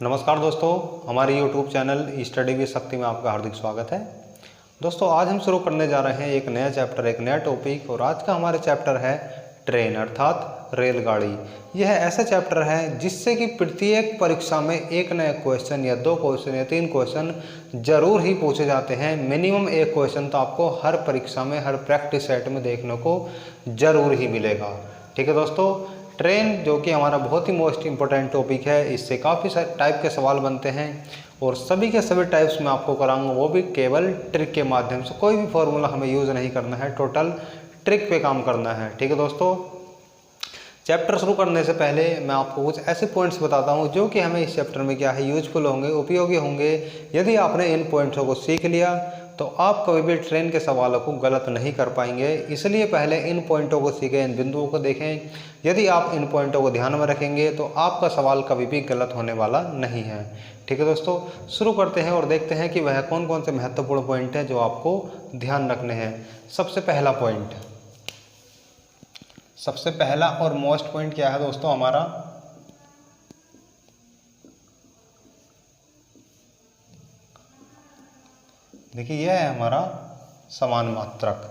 नमस्कार दोस्तों, हमारे YouTube चैनल स्टडी विद शक्ति में आपका हार्दिक स्वागत है। दोस्तों, आज हम शुरू करने जा रहे हैं एक नया चैप्टर, एक नया टॉपिक। और आज का हमारा चैप्टर है ट्रेन अर्थात रेलगाड़ी। यह ऐसा चैप्टर है जिससे कि प्रत्येक परीक्षा में एक नया क्वेश्चन या 2 क्वेश्चन या 3 क्वेश्चन जरूर ही पूछे जाते हैं। मिनिमम एक क्वेश्चन तो आपको हर परीक्षा में, हर प्रैक्टिस सेट में देखने को जरूर ही मिलेगा। ठीक है दोस्तों, ट्रेन जो कि हमारा बहुत ही मोस्ट इम्पोर्टेंट टॉपिक है, इससे काफ़ी टाइप के सवाल बनते हैं और सभी के सभी टाइप्स में आपको कराऊंगा, वो भी केवल ट्रिक के माध्यम से। कोई भी फॉर्मूला हमें यूज़ नहीं करना है, टोटल ट्रिक पे काम करना है। ठीक है दोस्तों, चैप्टर शुरू करने से पहले मैं आपको कुछ ऐसे पॉइंट्स बताता हूँ जो कि हमें इस चैप्टर में क्या है यूजफुल होंगे, उपयोगी होंगे। यदि आपने इन पॉइंट्सों को सीख लिया तो आप कभी भी ट्रेन के सवालों को गलत नहीं कर पाएंगे। इसलिए पहले इन पॉइंटों को सीखें, इन बिंदुओं को देखें। यदि आप इन पॉइंटों को ध्यान में रखेंगे तो आपका सवाल कभी भी गलत होने वाला नहीं है। ठीक है दोस्तों, शुरू करते हैं और देखते हैं कि वह कौन कौन से महत्वपूर्ण पॉइंट हैं जो आपको ध्यान रखने हैं। सबसे पहला पॉइंट, सबसे पहला और मोस्ट पॉइंट क्या है दोस्तों हमारा, देखिए यह है हमारा समान मात्रक।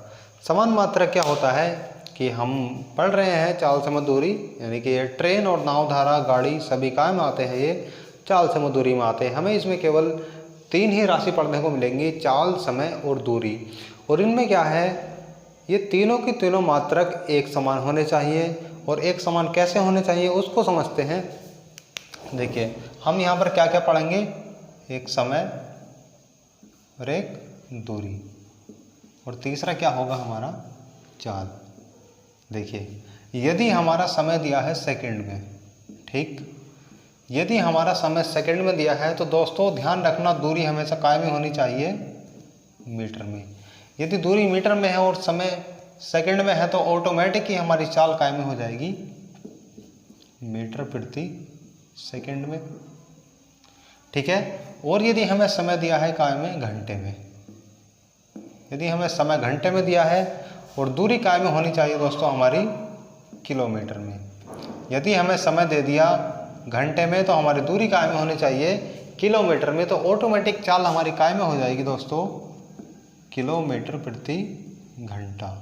समान मात्रक क्या होता है कि हम पढ़ रहे हैं चाल समय दूरी, यानी कि ये ट्रेन और नाव, धारा, गाड़ी सभी काय में आते हैं, ये चाल समय दूरी में आते हैं। हमें इसमें केवल 3 ही राशि पढ़ने को मिलेंगी, चाल, समय और दूरी। और इनमें क्या है, ये तीनों की तीनों मात्रक एक समान होने चाहिए। और एक समान कैसे होने चाहिए उसको समझते हैं। देखिए हम यहाँ पर क्या क्या पढ़ेंगे, एक समय और एक दूरी, और तीसरा क्या होगा हमारा चाल। देखिए यदि हमारा समय दिया है सेकंड में, ठीक, यदि हमारा समय सेकंड में दिया है तो दोस्तों ध्यान रखना दूरी हमेशा काय में होनी चाहिए, मीटर में। यदि दूरी मीटर में है और समय सेकंड में है तो ऑटोमेटिक ही हमारी चाल काय में हो जाएगी, मीटर प्रति सेकंड में। ठीक है, और यदि हमें समय दिया है काय में, घंटे में, यदि हमें समय घंटे में दिया है और दूरी काय में होनी चाहिए दोस्तों हमारी किलोमीटर में। यदि हमें समय दे दिया घंटे में तो हमारी दूरी काय में होनी चाहिए किलोमीटर में, तो ऑटोमेटिक चाल हमारी काय में हो जाएगी दोस्तों, किलोमीटर प्रति घंटा।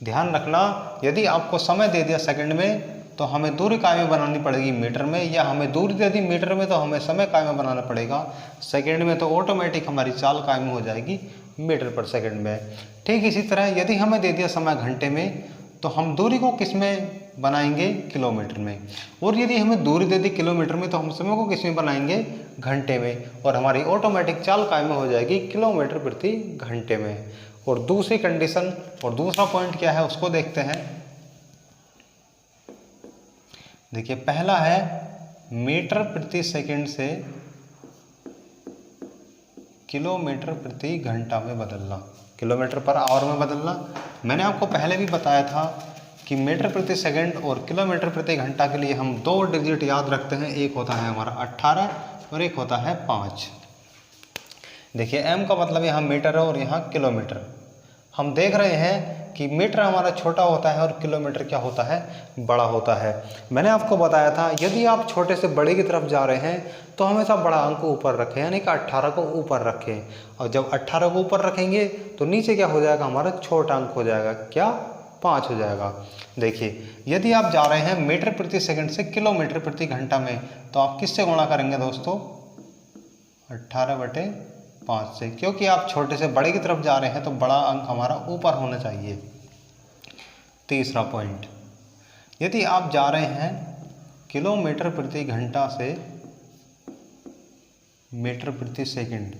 ध्यान रखना, यदि आपको समय दे दिया सेकंड में तो हमें दूरी काय में बनानी पड़ेगी मीटर में, या हमें दूरी दे दी मीटर में तो हमें समय काय में बनाना पड़ेगा सेकंड में, तो ऑटोमेटिक हमारी चाल काय में हो जाएगी मीटर पर सेकंड में। ठीक इसी तरह यदि हमें दे दिया समय घंटे में तो हम दूरी को किस में बनाएंगे, किलोमीटर में। और यदि हमें दूरी दे दी किलोमीटर में तो हम समय को किस में बनाएंगे, घंटे में, और हमारी ऑटोमेटिक चाल काय में हो जाएगी किलोमीटर प्रति घंटे में। और दूसरी कंडीशन और दूसरा पॉइंट क्या है उसको देखते हैं। देखिए पहला है मीटर प्रति सेकंड से किलोमीटर प्रति घंटा में बदलना, किलोमीटर पर आवर में बदलना। मैंने आपको पहले भी बताया था कि मीटर प्रति सेकंड और किलोमीटर प्रति घंटा के लिए हम 2 डिजिट याद रखते हैं, एक होता है हमारा 18 और एक होता है 5। देखिए m का मतलब यहाँ मीटर है और यहाँ किलोमीटर। हम देख रहे हैं कि मीटर हमारा छोटा होता है और किलोमीटर क्या होता है, बड़ा होता है। मैंने आपको बताया था यदि आप छोटे से बड़े की तरफ जा रहे हैं तो हमेशा बड़ा अंक ऊपर रखें, यानी कि 18 को ऊपर रखें। और जब 18 को ऊपर रखेंगे तो नीचे क्या हो जाएगा, हमारा छोटा अंक हो जाएगा, क्या, 5 हो जाएगा। देखिए यदि आप जा रहे हैं मीटर प्रति सेकंड से किलोमीटर प्रति घंटा में तो आप किससे गुणा करेंगे दोस्तों, 18/5 से, क्योंकि आप छोटे से बड़े की तरफ जा रहे हैं तो बड़ा अंक हमारा ऊपर होना चाहिए। तीसरा पॉइंट, यदि आप जा रहे हैं किलोमीटर प्रति घंटा से मीटर प्रति सेकंड,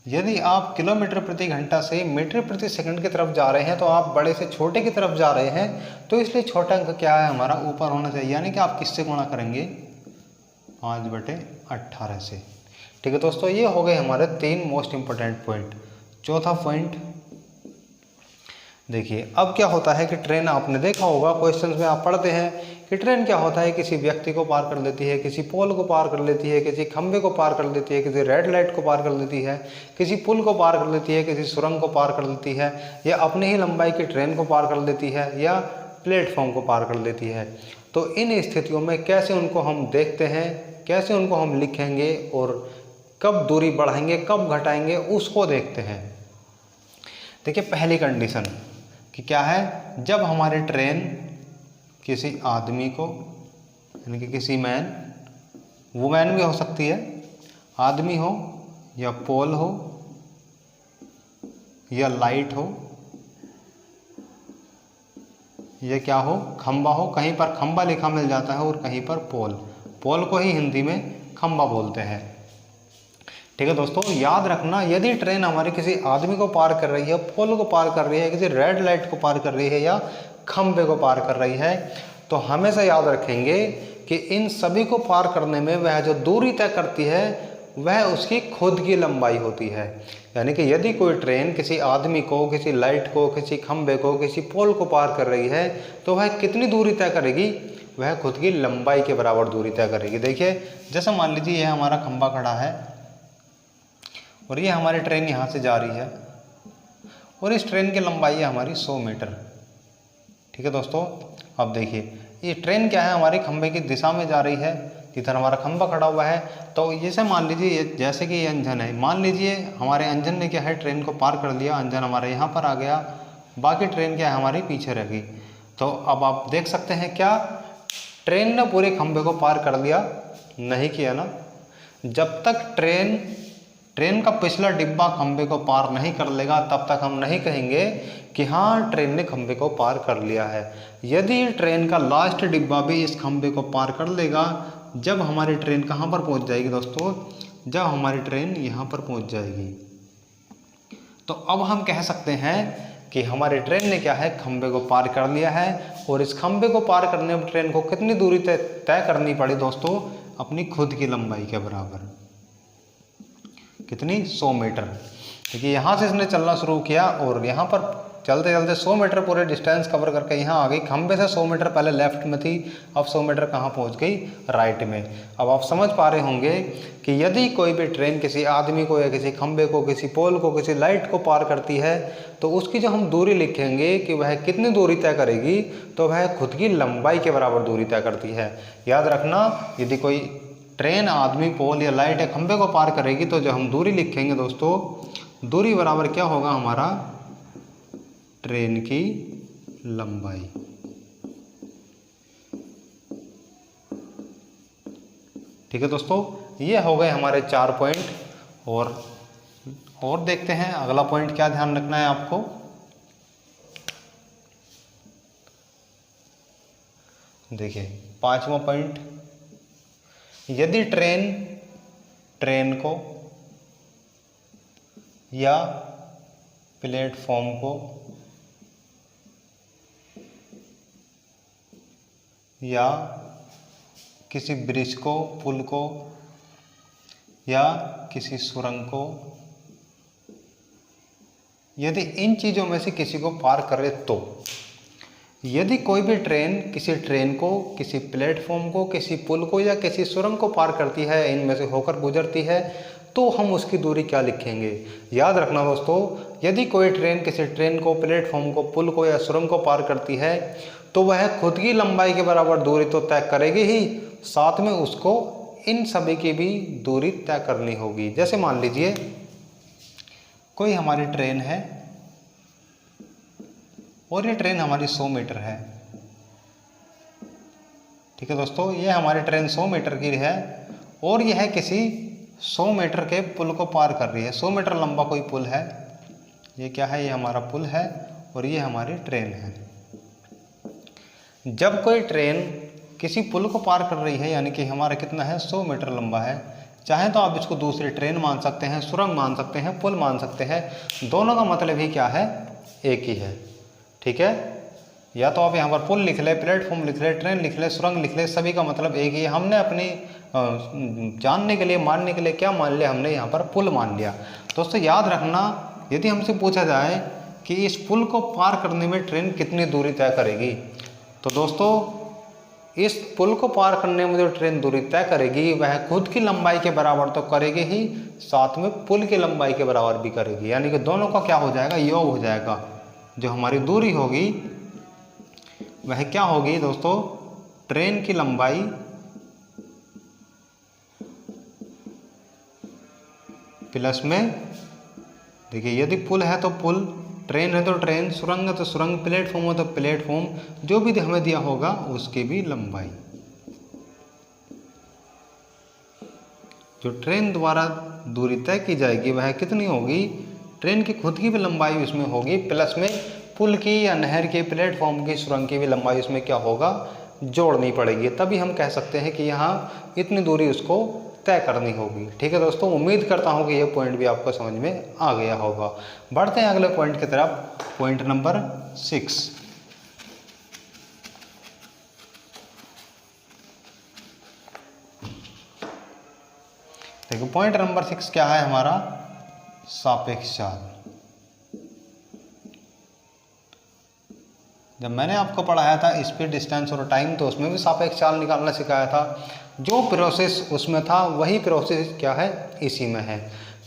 यदि आप किलोमीटर प्रति घंटा से मीटर प्रति सेकंड की तरफ जा रहे हैं तो आप बड़े से छोटे की तरफ जा रहे हैं, तो इसलिए छोटा अंक क्या है हमारा, ऊपर होना चाहिए। यानी कि आप किससे गुणा करेंगे, 5/18 से। ठीक है दोस्तों, ये हो गए हमारे 3 मोस्ट इंपॉर्टेंट पॉइंट। चौथा पॉइंट देखिए, अब क्या होता है कि ट्रेन, आपने देखा होगा क्वेश्चंस में आप पढ़ते हैं कि ट्रेन क्या होता है, किसी व्यक्ति को पार कर लेती है, किसी पोल को पार कर लेती है, किसी खंभे को पार कर लेती है, किसी रेड लाइट को पार कर लेती है, किसी पुल को पार कर लेती है, किसी सुरंग को पार कर लेती है, या अपनी ही लंबाई की ट्रेन को पार कर लेती है, या प्लेटफॉर्म को पार कर लेती है। तो इन स्थितियों में कैसे उनको हम देखते हैं कैसे उनको हम लिखेंगे और कब दूरी बढ़ाएंगे कब घटाएंगे उसको देखते हैं। देखिए पहली कंडीशन कि क्या है, जब हमारी ट्रेन किसी आदमी को यानी कि किसी मैन, वुमेन भी हो सकती है, आदमी हो या पोल हो या लाइट हो या क्या हो, खंबा हो, कहीं पर खंबा लिखा मिल जाता है और कहीं पर पोल, पोल को ही हिंदी में खंबा बोलते हैं। ठीक है दोस्तों, याद रखना यदि ट्रेन हमारी किसी आदमी को पार कर रही है, पोल को पार कर रही है, किसी रेड लाइट को पार कर रही है या खंबे को पार कर रही है, तो हमेशा याद रखेंगे कि इन सभी को पार करने में वह जो दूरी तय करती है वह उसकी खुद की लंबाई होती है। यानी कि यदि कोई ट्रेन किसी आदमी को, किसी लाइट को, किसी खंबे को, किसी पोल को पार कर रही है तो वह कितनी दूरी तय करेगी, वह खुद की लंबाई के बराबर दूरी तय करेगी। देखिए जैसे मान लीजिए यह हमारा खंबा खड़ा है और ये हमारी ट्रेन यहाँ से जा रही है और इस ट्रेन की लंबाई है हमारी 100 मीटर। ठीक है दोस्तों, अब देखिए ये ट्रेन क्या है, हमारी खंबे की दिशा में जा रही है, इधर हमारा खंबा खड़ा हुआ है। तो जैसे मान लीजिए जैसे कि ये इंजन है, मान लीजिए हमारे इंजन ने क्या है ट्रेन को पार कर लिया, इंजन हमारे यहाँ पर आ गया, बाकी ट्रेन क्या है हमारी पीछे रह गई। तो अब आप देख सकते हैं क्या ट्रेन ने पूरे खंबे को पार कर लिया? नहीं किया ना। जब तक ट्रेन का पिछला डिब्बा खंबे को पार नहीं कर लेगा तब तक हम नहीं कहेंगे कि हाँ ट्रेन ने खंबे को पार कर लिया है। यदि ट्रेन का लास्ट डिब्बा भी इस खंबे को पार कर लेगा, जब हमारी ट्रेन कहाँ पर पहुँच जाएगी दोस्तों, जब हमारी ट्रेन यहाँ पर पहुँच जाएगी, तो अब हम कह सकते हैं कि हमारी ट्रेन ने क्या है खंबे को पार कर लिया है। और इस खंबे को पार करने में ट्रेन को कितनी दूरी तय करनी पड़ी दोस्तों, अपनी खुद की लंबाई के बराबर। कितनी? 100 मीटर। देखिए यहाँ से इसने चलना शुरू किया और यहाँ पर चलते चलते 100 मीटर पूरे डिस्टेंस कवर करके यहाँ आ गई। खंबे से 100 मीटर पहले लेफ्ट में थी, अब 100 मीटर कहाँ पहुँच गई? राइट में। अब आप समझ पा रहे होंगे कि यदि कोई भी ट्रेन किसी आदमी को या किसी खंबे को, किसी पोल को, किसी लाइट को पार करती है तो उसकी जो हम दूरी लिखेंगे कि वह कितनी दूरी तय करेगी, तो वह खुद की लंबाई के बराबर दूरी तय करती है। याद रखना, यदि कोई ट्रेन आदमी, पोल या लाइट या खंबे को पार करेगी तो जो हम दूरी लिखेंगे दोस्तों, दूरी बराबर क्या होगा हमारा? ट्रेन की लंबाई। ठीक है दोस्तों, ये हो गए हमारे 4 पॉइंट। और देखते हैं अगला पॉइंट क्या ध्यान रखना है आपको। देखिए 5वां पॉइंट, यदि ट्रेन को या प्लेटफॉर्म को या किसी ब्रिज को, पुल को या किसी सुरंग को, यदि इन चीज़ों में से किसी को पार करे तो, यदि कोई भी ट्रेन किसी ट्रेन को, किसी प्लेटफॉर्म को, किसी पुल को या किसी सुरंग को पार करती है, इनमें से होकर गुजरती है, तो हम उसकी दूरी क्या लिखेंगे? याद रखना दोस्तों, यदि कोई ट्रेन किसी ट्रेन को, प्लेटफॉर्म को, पुल को या सुरंग को पार करती है तो वह खुद की लंबाई के बराबर दूरी तो तय करेगी ही, साथ में उसको इन सभी की भी दूरी तय करनी होगी। जैसे मान लीजिए कोई हमारी ट्रेन है और ये ट्रेन हमारी 100 मीटर है। ठीक है दोस्तों, ये हमारी ट्रेन 100 मीटर की है और यह किसी 100 मीटर के पुल को पार कर रही है। 100 मीटर लंबा कोई पुल है, ये क्या है? ये हमारा पुल है और ये हमारी ट्रेन है। जब कोई ट्रेन किसी पुल को पार कर रही है, यानी कि हमारा कितना है? 100 मीटर लंबा है। चाहे तो आप इसको दूसरी ट्रेन मान सकते हैं, सुरंग मान सकते हैं, पुल मान सकते हैं, दोनों का मतलब ही क्या है? एक ही है। ठीक है, या तो आप यहाँ पर पुल लिख ले, प्लेटफॉर्म लिख ले, ट्रेन लिख ले, सुरंग लिख ले, सभी का मतलब एक ही है। हमने अपनी जानने के लिए, मानने के लिए क्या मान लिया? हमने यहाँ पर पुल मान लिया। दोस्तों याद रखना, यदि हमसे पूछा जाए कि इस पुल को पार करने में ट्रेन कितनी दूरी तय करेगी, तो दोस्तों इस पुल को पार करने में जो ट्रेन दूरी तय करेगी वह खुद की लंबाई के बराबर तो करेगी ही, साथ में पुल की लंबाई के बराबर भी करेगी। यानी कि दोनों का क्या हो जाएगा? योग हो जाएगा। जो हमारी दूरी होगी वह क्या होगी दोस्तों? ट्रेन की लंबाई प्लस में, देखिए यदि पुल है तो पुल, ट्रेन है तो ट्रेन, सुरंग है तो सुरंग, प्लेटफॉर्म हो तो प्लेटफॉर्म, जो भी हमें दिया होगा उसकी भी लंबाई। जो ट्रेन द्वारा दूरी तय की जाएगी वह कितनी होगी, ट्रेन की खुद की भी लंबाई उसमें होगी, प्लस में पुल की या नहर के, प्लेटफॉर्म की, सुरंग की भी लंबाई उसमें क्या होगा, जोड़नी पड़ेगी। तभी हम कह सकते हैं कि यहाँ इतनी दूरी उसको तय करनी होगी। ठीक है दोस्तों, उम्मीद करता हूँ कि ये पॉइंट भी आपको समझ में आ गया होगा। बढ़ते हैं अगले पॉइंट की तरफ, पॉइंट नंबर 6। देखो पॉइंट नंबर 6 क्या है हमारा, सापेक्ष चाल। जब मैंने आपको पढ़ाया था स्पीड, डिस्टेंस और टाइम, तो उसमें भी सापेक्ष चाल निकालना सिखाया था। जो प्रोसेस उसमें था वही प्रोसेस क्या है, इसी में है।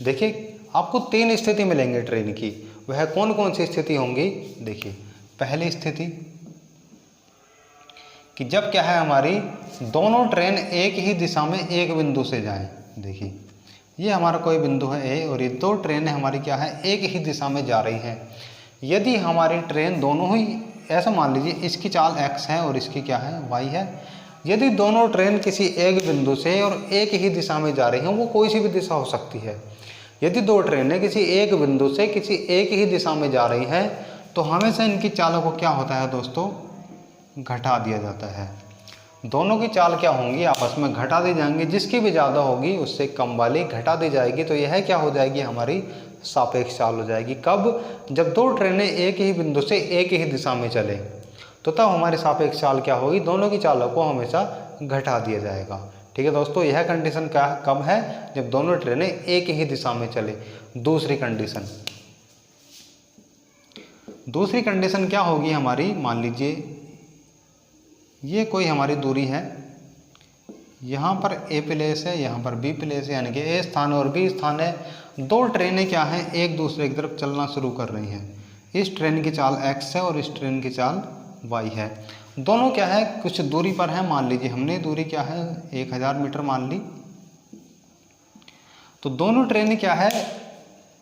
देखिए आपको 3 स्थिति मिलेंगे ट्रेन की, वह कौन कौन सी स्थिति होंगी। देखिए पहली स्थिति कि जब क्या है हमारी दोनों ट्रेन एक ही दिशा में एक बिंदु से जाएं। देखिए ये हमारा कोई बिंदु है ए, और ये 2 ट्रेनें हमारी क्या है, एक ही दिशा में जा रही हैं। यदि हमारी ट्रेन दोनों ही, ऐसा मान लीजिए इसकी चाल x है और इसकी क्या है, y है। यदि दोनों ट्रेन किसी एक बिंदु से और एक ही दिशा में जा रही हैं, वो कोई सी भी दिशा हो सकती है। यदि 2 ट्रेनें किसी एक बिंदु से किसी एक ही दिशा में जा रही हैं, तो हमेशा इनकी चालों को क्या होता है दोस्तों, घटा दिया जाता है। दोनों की चाल क्या होंगी, आपस में घटा दी जाएंगी। जिसकी भी ज़्यादा होगी उससे कम वाली घटा दी जाएगी। तो यह क्या हो जाएगी, हमारी सापेक्ष चाल हो जाएगी। कब, जब 2 ट्रेनें एक ही बिंदु से एक ही दिशा में चले, तो तब हमारी सापेक्ष चाल क्या होगी, दोनों की चालों को हमेशा घटा दिया जाएगा। ठीक है दोस्तों, यह कंडीशन क्या कब है, जब दोनों ट्रेनें एक ही दिशा में चले। दूसरी कंडीशन क्या होगी हमारी, मान लीजिए ये कोई हमारी दूरी है, यहाँ पर ए प्लेस है, यहाँ पर बी प्लेस है, यानी कि ए स्थान और बी स्थान है। 2 ट्रेनें क्या हैं, एक दूसरे की तरफ चलना शुरू कर रही हैं। इस ट्रेन की चाल x है और इस ट्रेन की चाल y है। दोनों क्या है, कुछ दूरी पर है। मान लीजिए हमने दूरी क्या है, 1000 मीटर मान ली। तो दोनों ट्रेनें क्या है,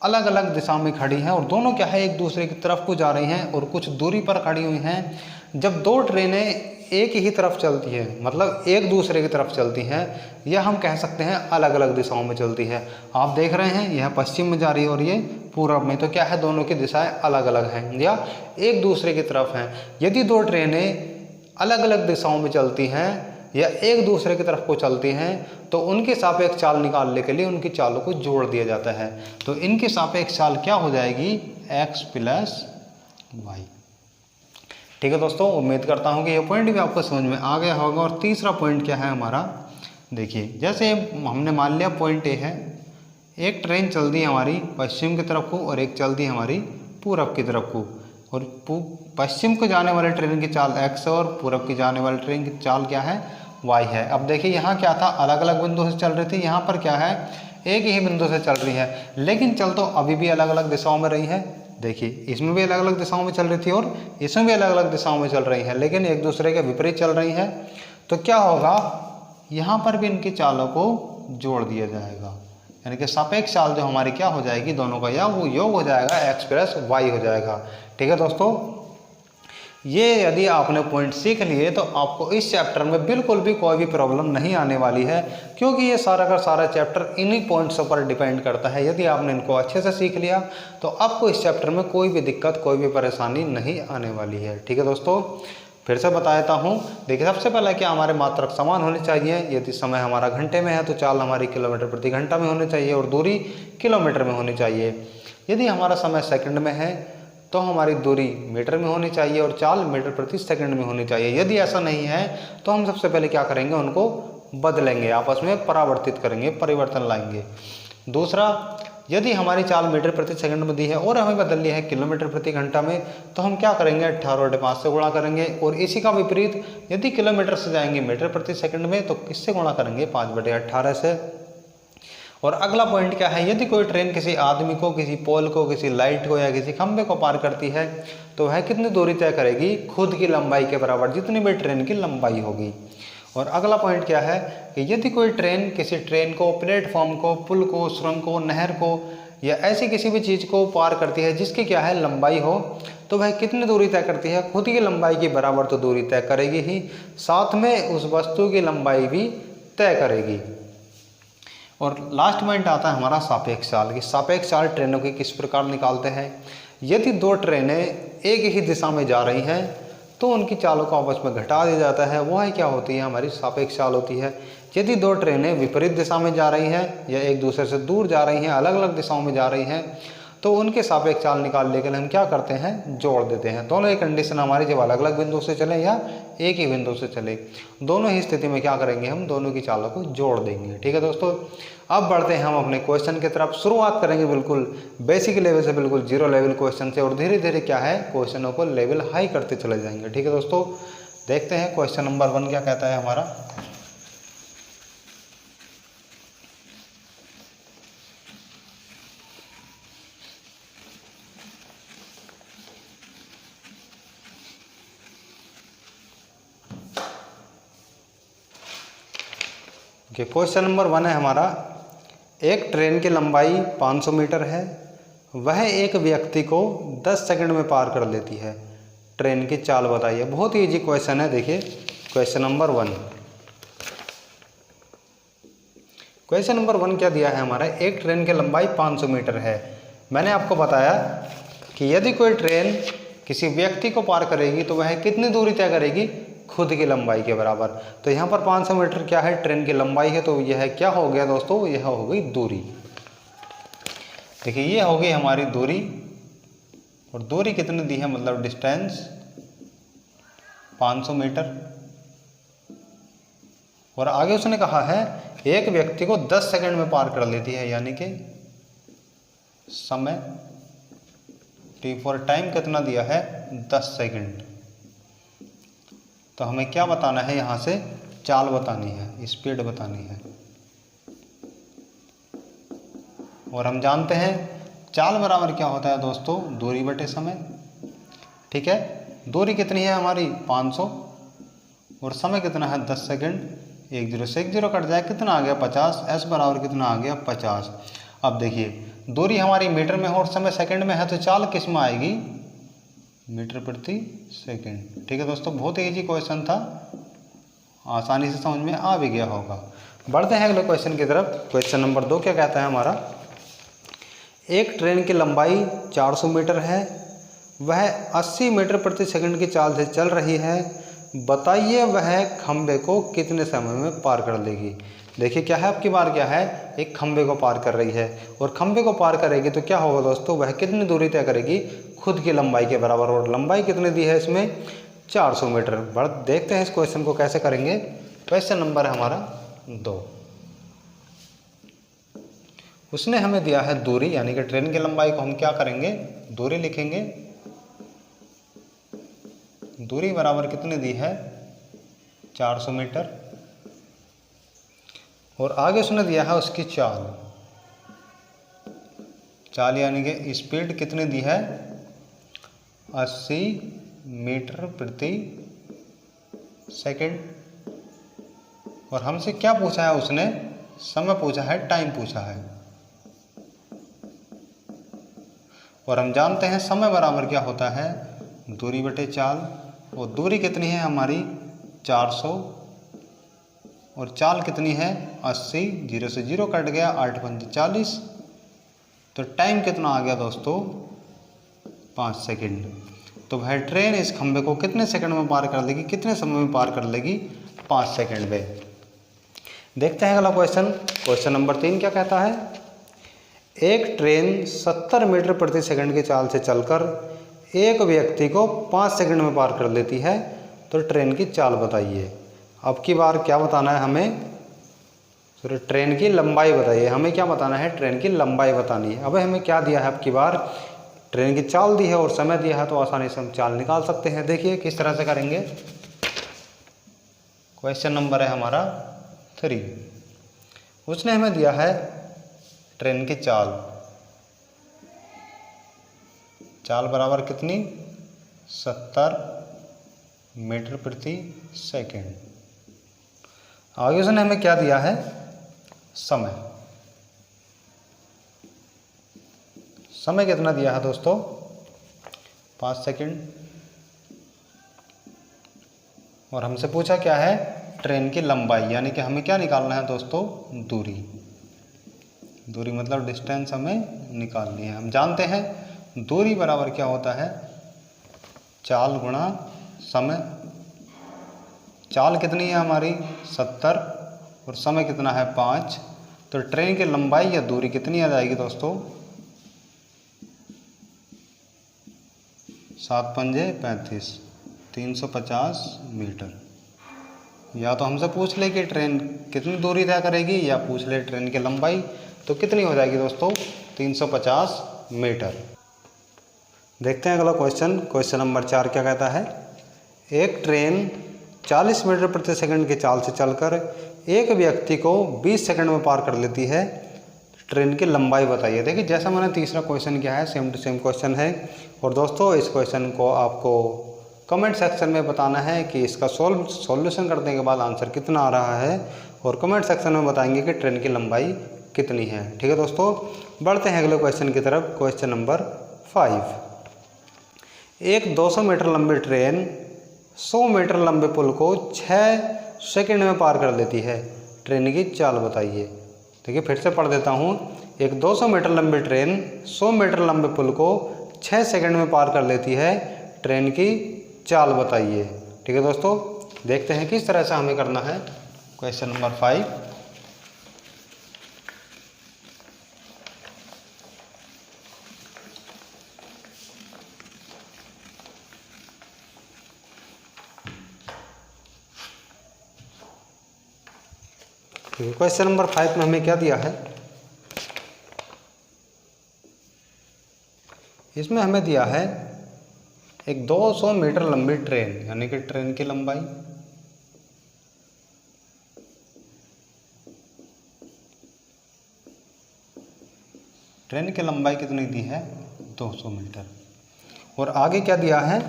अलग अलग दिशा में खड़ी हैं और दोनों क्या है, एक दूसरे की तरफ को जा रही हैं और कुछ दूरी पर खड़ी हुई हैं। जब 2 ट्रेनें एक ही तरफ चलती है, मतलब एक दूसरे की तरफ चलती हैं, या हम कह सकते हैं अलग अलग दिशाओं में चलती है। आप देख रहे हैं यह पश्चिम में जा रही है और ये पूर्व में, तो क्या है, दोनों की दिशाएं अलग अलग हैं या एक दूसरे की तरफ हैं। यदि 2 ट्रेनें अलग अलग दिशाओं में चलती हैं या एक दूसरे की तरफ को चलती हैं, तो उनकी सापेक्ष चाल निकालने के लिए उनकी चालों को जोड़ दिया जाता है। तो इनकी सापेक्ष चाल क्या हो जाएगी, x + y। ठीक है दोस्तों, उम्मीद करता हूँ कि ये पॉइंट भी आपको समझ में आ गया होगा। और तीसरा पॉइंट क्या है हमारा, देखिए जैसे हमने मान लिया पॉइंट ए है, एक ट्रेन चलती है हमारी पश्चिम की तरफ को और एक चलती है हमारी पूरब की तरफ को, और पश्चिम को जाने वाले ट्रेन की चाल x है और पूरब की जाने वाली ट्रेन की चाल क्या है, y है। अब देखिए यहाँ क्या था, अलग अलग बिंदु से चल रही थी, यहाँ पर क्या है, एक ही बिंदु से चल रही है, लेकिन चल तो अभी भी अलग अलग दिशाओं में रही है। देखिए इसमें भी अलग अलग दिशाओं में चल रही थी और इसमें भी अलग अलग दिशाओं में चल रही है, लेकिन एक दूसरे के विपरीत चल रही हैं। तो क्या होगा, यहाँ पर भी इनकी चालों को जोड़ दिया जाएगा, यानी कि सापेक्ष चाल जो हमारी क्या हो जाएगी, दोनों का या वो योग हो जाएगा, x + y हो जाएगा। ठीक है दोस्तों, ये यदि आपने पॉइंट सीख लिए तो आपको इस चैप्टर में बिल्कुल भी कोई भी प्रॉब्लम नहीं आने वाली है, क्योंकि ये सारा का सारा चैप्टर इन्हीं पॉइंट्सों पर डिपेंड करता है। यदि आपने इनको अच्छे से सीख लिया तो आपको इस चैप्टर में कोई भी दिक्कत, कोई भी परेशानी नहीं आने वाली है। ठीक है दोस्तों, फिर से बता देता हूँ। देखिए सबसे पहले क्या, हमारे मात्रक समान होने चाहिए। यदि समय हमारा घंटे में है तो चाल हमारी किलोमीटर प्रति घंटा में होनी चाहिए और दूरी किलोमीटर में होनी चाहिए। यदि हमारा समय सेकंड में है तो हमारी दूरी मीटर में होनी चाहिए और चाल मीटर प्रति सेकंड में होनी चाहिए। यदि ऐसा नहीं है तो हम सबसे पहले क्या करेंगे, उनको बदलेंगे, आपस में परावर्तित करेंगे, परिवर्तन लाएंगे। दूसरा, यदि हमारी चाल मीटर प्रति सेकंड में दी है और हमें बदलनी है किलोमीटर प्रति घंटा में, तो हम क्या करेंगे, 18/5 से गुणा करेंगे। और इसी का विपरीत, यदि किलोमीटर से जाएंगे मीटर प्रति सेकंड में, तो किससे गुणा करेंगे, 5/18 से। और अगला पॉइंट क्या है, यदि कोई ट्रेन किसी आदमी को, किसी पोल को, किसी लाइट को या किसी खंभे को पार करती है तो वह कितनी दूरी तय करेगी, खुद की लंबाई के बराबर, जितनी भी ट्रेन की लंबाई होगी। और अगला पॉइंट क्या है कि यदि कोई ट्रेन किसी ट्रेन को, प्लेटफॉर्म को, पुल को, सुरंग को, नहर को या ऐसी किसी भी चीज़ को पार करती है जिसकी क्या है लंबाई हो, तो वह कितनी दूरी तय करती है? खुद की लंबाई के बराबर तो दूरी तय करेगी ही, साथ में उस वस्तु की लंबाई भी तय करेगी। और लास्ट पॉइंट आता है हमारा सापेक्ष चाल की। सापेक्ष चाल ट्रेनों की किस प्रकार निकालते हैं? यदि दो ट्रेनें एक ही दिशा में जा रही हैं तो उनकी चालों को आपस में घटा दिया जाता है, वह क्या होती है? हमारी सापेक्ष चाल होती है। यदि दो ट्रेनें विपरीत दिशा में जा रही हैं या एक दूसरे से दूर जा रही हैं, अलग अलग दिशाओं में जा रही हैं, तो उनके सापेक्ष चाल निकालने के लिए हम क्या करते हैं? जोड़ देते हैं। दोनों ही कंडीशन हमारी जब अलग अलग बिंदु से चले या एक ही बिंदु से चले, दोनों ही स्थिति में क्या करेंगे? हम दोनों की चालों को जोड़ देंगे। ठीक है दोस्तों, अब बढ़ते हैं हम अपने क्वेश्चन की तरफ। शुरुआत करेंगे बिल्कुल बेसिक लेवल से, बिल्कुल जीरो लेवल क्वेश्चन से, और धीरे धीरे क्या है क्वेश्चनों को लेवल हाई करते चले जाएंगे। ठीक है दोस्तों, देखते हैं क्वेश्चन नंबर 1 क्या कहता है हमारा। क्वेश्चन नंबर 1 है हमारा, एक ट्रेन की लंबाई 500 मीटर है, वह एक व्यक्ति को 10 सेकंड में पार कर लेती है, ट्रेन की चाल बताइए। बहुत ही इजी क्वेश्चन है। देखिए क्वेश्चन नंबर 1, क्वेश्चन नंबर 1 क्या दिया है हमारा? एक ट्रेन की लंबाई 500 मीटर है। मैंने आपको बताया कि यदि कोई ट्रेन किसी व्यक्ति को पार करेगी तो वह कितनी दूरी तय करेगी? खुद की लंबाई के बराबर। तो यहाँ पर 500 मीटर क्या है? ट्रेन की लंबाई है, तो यह क्या हो गया दोस्तों? यह हो गई दूरी। देखिए ये हो गई हमारी दूरी, और दूरी कितनी दी है? मतलब डिस्टेंस 500 मीटर। और आगे उसने कहा है एक व्यक्ति को 10 सेकंड में पार कर लेती है, यानी कि समय टी फॉर टाइम कितना दिया है? 10 सेकंड। तो हमें क्या बताना है? यहाँ से चाल बतानी है, स्पीड बतानी है। और हम जानते हैं चाल बराबर क्या होता है दोस्तों? दूरी बटे समय। ठीक है, दूरी कितनी है हमारी? 500, और समय कितना है? 10 सेकंड। 1 0 से 1 0 कट जाए, कितना आ गया? 50। एस बराबर कितना आ गया? 50। अब देखिए दूरी हमारी मीटर में है और समय सेकंड में है, तो चाल किस में आएगी? मीटर प्रति सेकंड। ठीक है दोस्तों, बहुत ही इजी क्वेश्चन था, आसानी से समझ में आ भी गया होगा। बढ़ते हैं अगले क्वेश्चन की तरफ। क्वेश्चन नंबर 2 क्या कहता है हमारा? एक ट्रेन की लंबाई 400 मीटर है, वह 80 मीटर प्रति सेकंड की चाल से चल रही है, बताइए वह खंबे को कितने समय में पार कर लेगी। देखिए क्या है, आपकी बार क्या है? एक खंबे को पार कर रही है, और खंबे को पार करेगी तो क्या होगा दोस्तों? वह कितनी दूरी तय करेगी? खुद की लंबाई के बराबर। और लंबाई कितनी दी है इसमें? 400 मीटर। बढ़ देखते हैं इस क्वेश्चन को कैसे करेंगे। क्वेश्चन नंबर है हमारा 2। उसने हमें दिया है दूरी, यानी कि ट्रेन की लंबाई को हम क्या करेंगे? दूरी लिखेंगे। दूरी बराबर कितनी दी है? 400 मीटर। और आगे उसने दिया है उसकी चाल। चाल यानी कि स्पीड कितनी दी है? 80 मीटर प्रति सेकंड। और हमसे क्या पूछा है उसने? समय पूछा है, टाइम पूछा है। और हम जानते हैं समय बराबर क्या होता है? दूरी बटे चाल। और दूरी कितनी है हमारी? 400, और चाल कितनी है? 80। 0 से 0 कट गया, 8 पंच 40। तो टाइम कितना आ गया दोस्तों? 5 सेकंड। तो वह ट्रेन इस खंबे को कितने सेकंड में पार कर लेगी? कितने समय में पार कर लेगी? 5 सेकंड में। देखते हैं अगला क्वेश्चन। क्वेश्चन नंबर 3 क्या कहता है? एक ट्रेन 70 मीटर प्रति सेकंड की चाल से चलकर एक व्यक्ति को 5 सेकंड में पार कर लेती है, तो ट्रेन की चाल बताइए। अब की बार क्या बताना है हमें? ट्रेन की लंबाई बताइए। हमें क्या बताना है? ट्रेन की लंबाई बतानी है। अब हमें क्या दिया है? अब की बार ट्रेन की चाल दी है और समय दिया है, तो आसानी से हम चाल निकाल सकते हैं। देखिए किस तरह से करेंगे। क्वेश्चन नंबर है हमारा 3। उसने हमें दिया है ट्रेन की चाल। चाल बराबर कितनी? 70 मीटर प्रति सेकंड। आगे उसने हमें क्या दिया है, समय। समय कितना दिया है दोस्तों, 5 सेकंड। और हमसे पूछा क्या है, ट्रेन की लंबाई, यानी कि हमें क्या निकालना है दोस्तों, दूरी। दूरी मतलब डिस्टेंस हमें निकालनी है। हम जानते हैं दूरी बराबर क्या होता है, चाल गुणा समय। चाल कितनी है हमारी 70 और समय कितना है 5, तो ट्रेन की लंबाई या दूरी कितनी आ जाएगी दोस्तों, 7 पंजे 35, 350 मीटर। या तो हमसे पूछ ले कि ट्रेन कितनी दूरी तय करेगी, या पूछ ले ट्रेन की लंबाई, तो कितनी हो जाएगी दोस्तों, 350 मीटर। देखते हैं अगला क्वेश्चन। क्वेश्चन नंबर 4 क्या कहता है, एक ट्रेन 40 मीटर प्रति सेकंड की चाल से चलकर एक व्यक्ति को 20 सेकंड में पार कर लेती है, ट्रेन की लंबाई बताइए। देखिए जैसा मैंने तीसरा क्वेश्चन किया है, सेम टू सेम क्वेश्चन है। और दोस्तों इस क्वेश्चन को आपको कमेंट सेक्शन में बताना है कि इसका सॉल्यूशन करने के बाद आंसर कितना आ रहा है, और कमेंट सेक्शन में बताएंगे कि ट्रेन की लंबाई कितनी है। ठीक है दोस्तों, बढ़ते हैं अगले क्वेश्चन की तरफ। क्वेश्चन नंबर 5, एक 200 मीटर लंबी ट्रेन 100 मीटर लंबे पुल को 6 सेकंड में पार कर लेती है, ट्रेन की चाल बताइए। देखिए फिर से पढ़ देता हूँ। एक 200 मीटर लंबी ट्रेन 100 मीटर लंबे पुल को 6 सेकंड में पार कर लेती है, ट्रेन की चाल बताइए। ठीक है दोस्तों, देखते हैं किस तरह से हमें करना है। क्वेश्चन नंबर 5, क्वेश्चन नंबर 5 में हमें क्या दिया है, इसमें हमें दिया है एक 200 मीटर लंबी ट्रेन, यानी कि ट्रेन की लंबाई। ट्रेन की लंबाई कितनी दी है, 200 मीटर। और आगे क्या दिया है,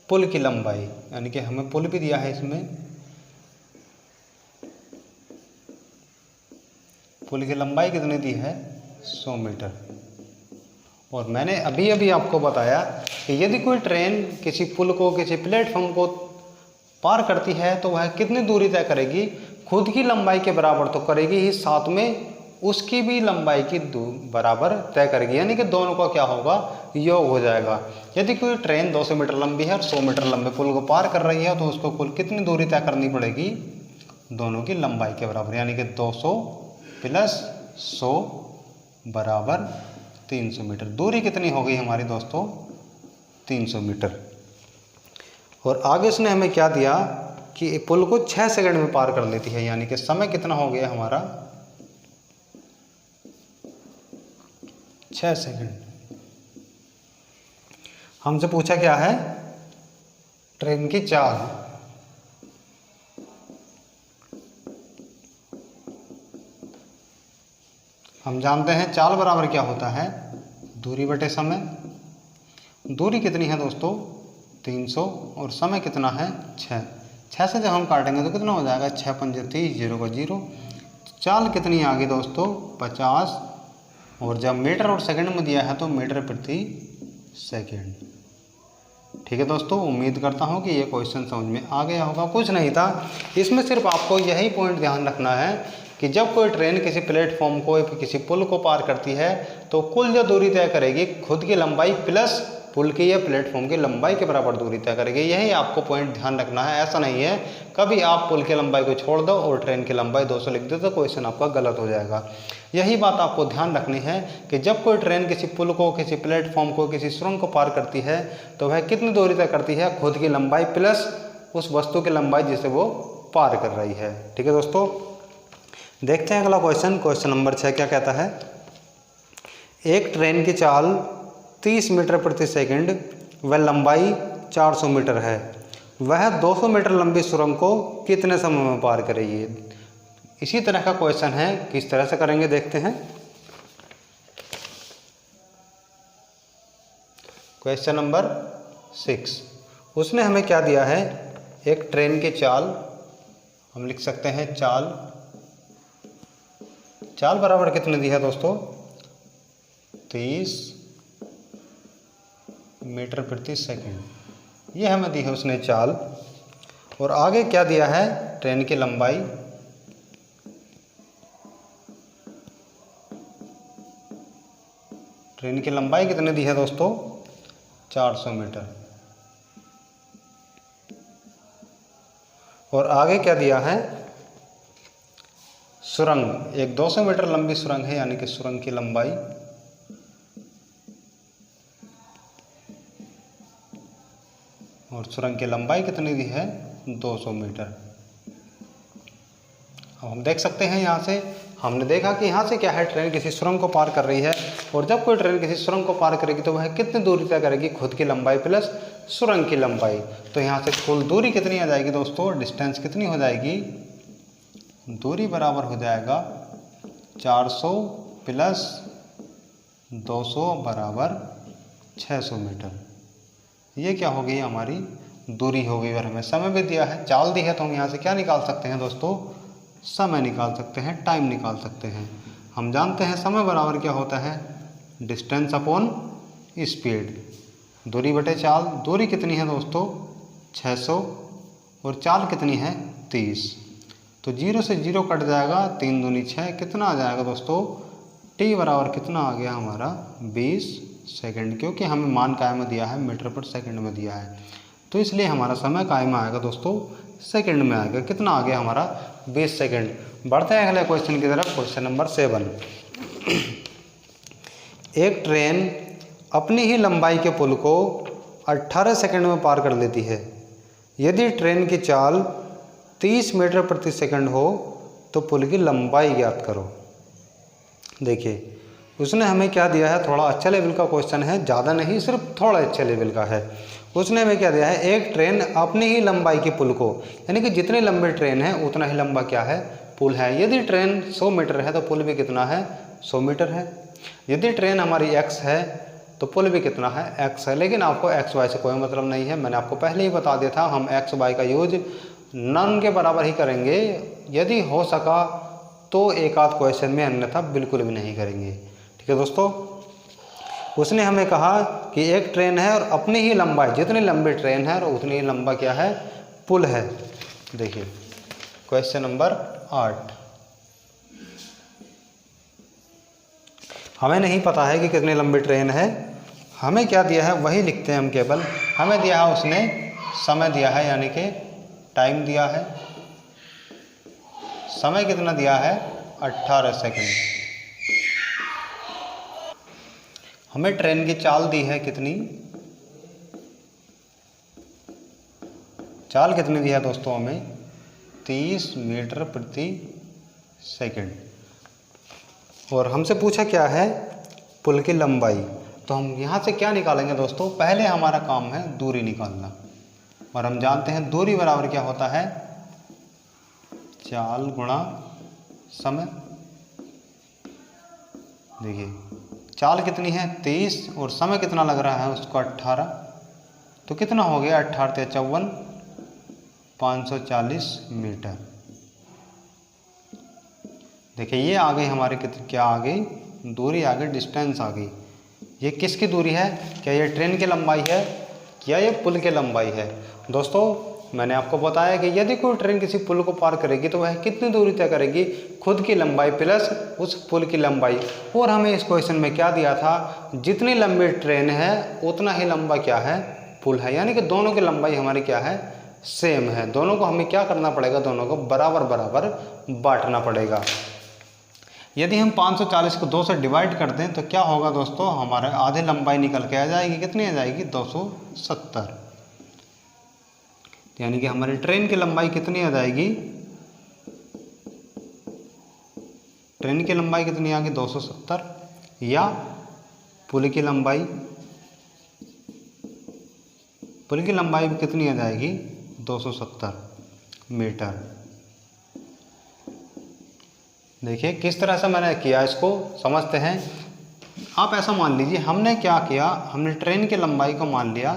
पुल की लंबाई, यानी कि हमें पुल भी दिया है इसमें। पुल की लंबाई कितनी दी है, 100 मीटर। और मैंने अभी अभी आपको बताया कि यदि कोई ट्रेन किसी पुल को, किसी प्लेटफॉर्म को पार करती है तो वह कितनी दूरी तय करेगी, खुद की लंबाई के बराबर तो करेगी ही, साथ में उसकी भी लंबाई की बराबर तय करेगी, यानी कि दोनों का क्या होगा, योग हो जाएगा। यदि कोई ट्रेन 200 मीटर लंबी है और 100 मीटर लंबे पुल को पार कर रही है तो उसको कुल कितनी दूरी तय करनी पड़ेगी, दोनों की लंबाई के बराबर, यानी कि 200 प्लस 100 बराबर 300 मीटर। दूरी कितनी हो गई हमारी दोस्तों, 300 मीटर। और आगे उसने हमें क्या दिया कि पुल को 6 सेकंड में पार कर लेती है, यानी कि समय कितना हो गया हमारा, 6 सेकंड। हमसे पूछा क्या है, ट्रेन की चाल। हम जानते हैं चाल बराबर क्या होता है, दूरी बटे समय। दूरी कितनी है दोस्तों, 300, और समय कितना है 6। 6 से जब हम काटेंगे तो कितना हो जाएगा, 6 पंजे 30, 0 का 0। चाल कितनी आ गई दोस्तों, 50, और जब मीटर और सेकंड में दिया है तो मीटर प्रति सेकंड। ठीक है दोस्तों, उम्मीद करता हूँ कि ये क्वेश्चन समझ में आ गया होगा। कुछ नहीं था इसमें, सिर्फ आपको यही पॉइंट ध्यान रखना है कि जब कोई ट्रेन किसी प्लेटफॉर्म को, किसी पुल को पार करती है तो कुल जो दूरी तय करेगी, खुद की लंबाई प्लस पुल की या प्लेटफॉर्म की लंबाई के बराबर दूरी तय करेगी। यही आपको पॉइंट ध्यान रखना है। ऐसा नहीं है कभी आप पुल की लंबाई को छोड़ दो और ट्रेन की लंबाई 200 लिख दो तो क्वेश्चन आपका गलत हो जाएगा। यही बात आपको ध्यान रखनी है कि जब कोई ट्रेन किसी पुल को, किसी प्लेटफॉर्म को, किसी सुरंग को पार करती है तो वह कितनी दूरी तय करती है, खुद की लंबाई प्लस उस वस्तु की लंबाई जिसे वो पार कर रही है। ठीक है दोस्तों, देखते हैं अगला क्वेश्चन। क्वेश्चन नंबर 6 क्या कहता है, एक ट्रेन की चाल 30 मीटर प्रति सेकंड व लंबाई 400 मीटर है, वह 200 मीटर लंबी सुरंग को कितने समय में पार करेगी। इसी तरह का क्वेश्चन है, किस तरह से करेंगे देखते हैं। क्वेश्चन नंबर 6, उसने हमें क्या दिया है, एक ट्रेन की चाल हम लिख सकते हैं चाल। चाल बराबर कितनी दी है दोस्तों? 30 मीटर प्रति सेकंड। ये हमें दी है उसने चाल। और आगे क्या दिया है? ट्रेन की लंबाई। ट्रेन की लंबाई कितनी दी है दोस्तों? 400 मीटर। और आगे क्या दिया है? सुरंग। एक 200 मीटर लंबी सुरंग है, यानी कि सुरंग की लंबाई। और सुरंग की लंबाई कितनी दी है? 200 मीटर। अब हम देख सकते हैं यहाँ से, हमने देखा कि यहाँ से क्या है, ट्रेन किसी सुरंग को पार कर रही है। और जब कोई ट्रेन किसी सुरंग को पार करेगी तो वह कितनी दूरी तय करेगी? खुद की लंबाई प्लस सुरंग की लंबाई। तो यहाँ से कुल दूरी कितनी आ जाएगी दोस्तों? डिस्टेंस कितनी हो जाएगी? दूरी बराबर हो जाएगा 400 प्लस 200 बराबर 600 मीटर। ये क्या हो गई? हमारी दूरी हो गई। और हमें समय भी दिया है, चाल दी है, तो हम यहाँ से क्या निकाल सकते हैं दोस्तों? समय निकाल सकते हैं, टाइम निकाल सकते हैं। हम जानते हैं समय बराबर क्या होता है? Distance upon speed. दूरी बटे चाल। दूरी कितनी है दोस्तों? 600। और चाल कितनी है? 30। तो 0 से 0 कट जाएगा, 3 दूनी 6। कितना आ जाएगा दोस्तों? टी बराबर कितना आ गया हमारा? 20 सेकंड। क्योंकि हमें मान काय में दिया है, मीटर पर सेकंड में दिया है, तो इसलिए हमारा समय काय में आएगा दोस्तों? सेकंड में आएगा। कितना आ गया हमारा? 20 सेकंड। बढ़ते हैं अगले क्वेश्चन की तरफ। Question number 7। एक ट्रेन अपनी ही लंबाई के पुल को 18 सेकंड में पार कर लेती है। यदि ट्रेन की चाल 30 मीटर प्रति सेकंड हो तो पुल की लंबाई ज्ञात करो। देखिए, उसने हमें क्या दिया है? थोड़ा अच्छा लेवल का क्वेश्चन है, ज़्यादा नहीं, सिर्फ थोड़ा अच्छे लेवल का है। उसने हमें क्या दिया है? एक ट्रेन अपनी ही लंबाई के पुल को, यानी कि जितनी लंबी ट्रेन है उतना ही लंबा क्या है? पुल है। यदि ट्रेन 100 मीटर है तो पुल भी कितना है? 100 मीटर है। यदि ट्रेन हमारी x है तो पुल भी कितना है? x है। लेकिन आपको x y से कोई मतलब नहीं है, मैंने आपको पहले ही बता दिया था, हम x y का यूज नन के बराबर ही करेंगे। यदि हो सका तो एक आध क्वेश्चन में, अन्यथा बिल्कुल भी नहीं करेंगे। ठीक है दोस्तों, उसने हमें कहा कि एक ट्रेन है और अपनी ही लंबाई, जितनी लंबी ट्रेन है और उतनी ही लंबा क्या है? पुल है। देखिए क्वेश्चन नंबर 8। हमें नहीं पता है कि कितनी लंबी ट्रेन है, हमें क्या दिया है वही लिखते हैं हम केवल। हमें दिया है उसने समय दिया है, यानी कि टाइम दिया है। समय कितना दिया है? 18 सेकंड। हमें ट्रेन की चाल दी है कितनी? चाल कितनी दी है दोस्तों हमें? 30 मीटर प्रति सेकंड। और हमसे पूछा क्या है? पुल की लंबाई। तो हम यहाँ से क्या निकालेंगे दोस्तों? पहले हमारा काम है दूरी निकालना, और हम जानते हैं दूरी बराबर क्या होता है? चाल गुणा समय। देखिए चाल कितनी है? 30, और समय कितना लग रहा है उसको? 18। तो कितना हो गया? 18 × 54, 540 मीटर। देखिए ये आ गई हमारे क्या आ गई? दूरी आ गई, डिस्टेंस आ गई। ये किसकी दूरी है? क्या ये ट्रेन की लंबाई है या ये पुल की लंबाई है? दोस्तों मैंने आपको बताया कि यदि कोई ट्रेन किसी पुल को पार करेगी तो वह कितनी दूरी तय करेगी? खुद की लंबाई प्लस उस पुल की लंबाई। और हमें इस क्वेश्चन में क्या दिया था? जितनी लंबी ट्रेन है उतना ही लंबा क्या है? पुल है। यानी कि दोनों की लंबाई हमारी क्या है? सेम है। दोनों को हमें क्या करना पड़ेगा? दोनों को बराबर बराबर बांटना पड़ेगा। यदि हम 540 को 2 से डिवाइड कर दें तो क्या होगा दोस्तों? हमारे आधे लंबाई निकल के आ जाएगी। कितनी आ जाएगी? 270। यानी कि हमारी ट्रेन की लंबाई कितनी आ जाएगी? ट्रेन की लंबाई कितनी आ गई? 270। या पुल की लंबाई, पुल की लंबाई भी कितनी आ जाएगी? 270 मीटर। देखिए किस तरह से मैंने किया, इसको समझते हैं। आप ऐसा मान लीजिए, हमने क्या किया? हमने ट्रेन की लंबाई को मान लिया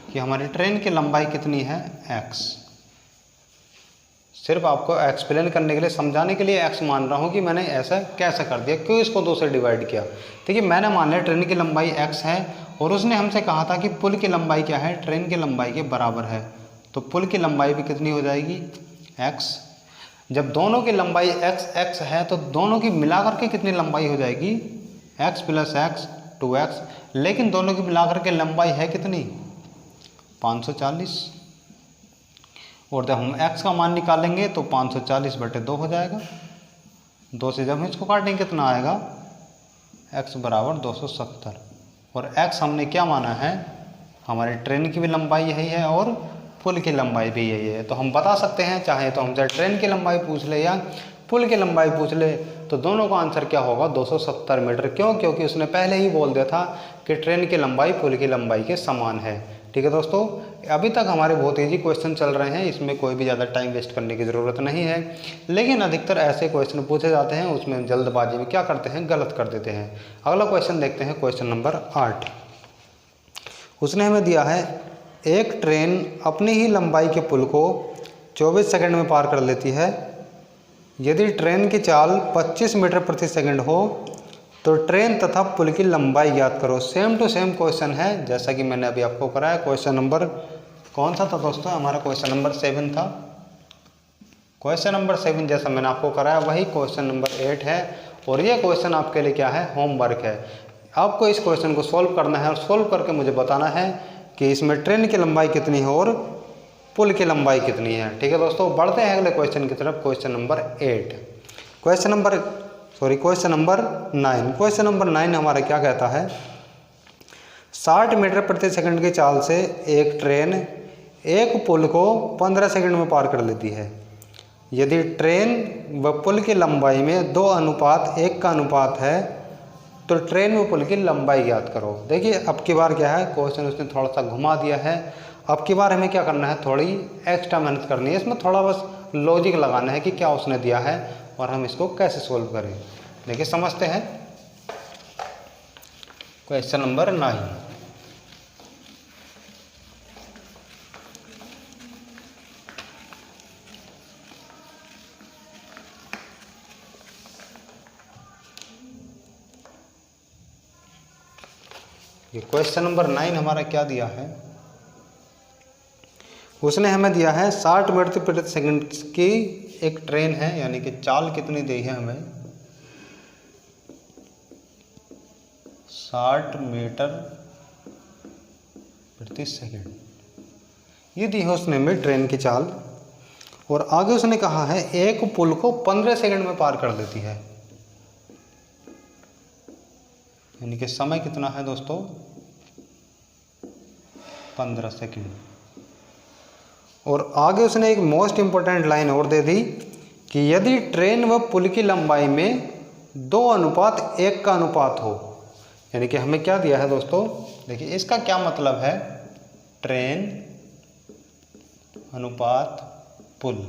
कि हमारी ट्रेन की लंबाई कितनी है? x। सिर्फ आपको एक्सप्लेन करने के लिए, समझाने के लिए एक्स मान रहा हूँ कि मैंने ऐसा कैसे कर दिया, क्यों इसको 2 से डिवाइड किया। देखिए मैंने मान लिया ट्रेन की लंबाई एक्स है और उसने हमसे कहा था कि पुल की लंबाई क्या है, ट्रेन की लंबाई के बराबर है। तो पुल की लंबाई भी कितनी हो जाएगी, एक्स। जब दोनों की लंबाई एक्स एक्स है तो दोनों की मिलाकर के कितनी लंबाई हो जाएगी, एक्स प्लस एक्स 2x। लेकिन दोनों की मिलाकर के लंबाई है कितनी, 540। और जब हम x का मान निकालेंगे तो 540/2 हो जाएगा। 2 से जब हम इसको काटेंगे कितना आएगा, x बराबर 270। और x हमने क्या माना है, हमारी ट्रेन की भी लंबाई यही है और पुल की लंबाई भी यही है। तो हम बता सकते हैं, चाहे तो हमसे ट्रेन की लंबाई पूछ ले या पुल की लंबाई पूछ ले, तो दोनों का आंसर क्या होगा, 270 मीटर। क्यों, क्योंकि उसने पहले ही बोल दिया था कि ट्रेन की लंबाई पुल की लंबाई के समान है। ठीक है दोस्तों, अभी तक हमारे बहुत ईजी क्वेश्चन चल रहे हैं, इसमें कोई भी ज़्यादा टाइम वेस्ट करने की ज़रूरत नहीं है। लेकिन अधिकतर ऐसे क्वेश्चन पूछे जाते हैं, उसमें जल्दबाजी में क्या करते हैं, गलत कर देते हैं। अगला क्वेश्चन देखते हैं, क्वेश्चन नंबर 8। उसने हमें दिया है, एक ट्रेन अपनी ही लंबाई के पुल को 24 सेकंड में पार कर लेती है। यदि ट्रेन की चाल 25 मीटर प्रति सेकंड हो तो ट्रेन तथा पुल की लंबाई ज्ञात करो। सेम टू सेम क्वेश्चन है जैसा कि मैंने अभी आपको कराया। क्वेश्चन नंबर कौन सा था दोस्तों, हमारा क्वेश्चन नंबर 7 था। क्वेश्चन नंबर 7 जैसा मैंने आपको कराया वही क्वेश्चन नंबर 8 है। और ये क्वेश्चन आपके लिए क्या है, होमवर्क है। आपको इस क्वेश्चन को सॉल्व करना है और सॉल्व करके मुझे बताना है कि इसमें ट्रेन की लंबाई कितनी है और पुल की लंबाई कितनी है। ठीक है दोस्तों, बढ़ते हैं अगले क्वेश्चन की तरफ। Question number 8, question number 9। Question number 9 हमारा क्या कहता है, 60 मीटर प्रति सेकंड की चाल से एक ट्रेन एक पुल को 15 सेकंड में पार कर लेती है। यदि ट्रेन व पुल की लंबाई में 2:1 का अनुपात है तो ट्रेन व पुल की लंबाई ज्ञात करो। देखिए अब की बार क्या है, क्वेश्चन उसने थोड़ा सा घुमा दिया है। अब की बार हमें क्या करना है, थोड़ी एक्स्ट्रा मेहनत करनी है। इसमें थोड़ा बस लॉजिक लगाना है कि क्या उसने दिया है और हम इसको कैसे सोल्व करें। देखिए समझते हैं। क्वेश्चन नंबर 9, ये क्वेश्चन नंबर 9 हमारा क्या दिया है, उसने हमें दिया है 60 मीटर प्रति सेकंड की एक ट्रेन है, यानी कि चाल कितनी दी है हमें, 60 मीटर प्रति सेकंड। ये दी है उसने हमें ट्रेन की चाल। और आगे उसने कहा है एक पुल को 15 सेकंड में पार कर देती है, यानी कि समय कितना है दोस्तों, 15 सेकंड। और आगे उसने एक मोस्ट इंपॉर्टेंट लाइन और दे दी कि यदि ट्रेन व पुल की लंबाई में 2:1 का अनुपात हो, यानी कि हमें क्या दिया है दोस्तों, देखिए इसका क्या मतलब है, ट्रेन अनुपात पुल।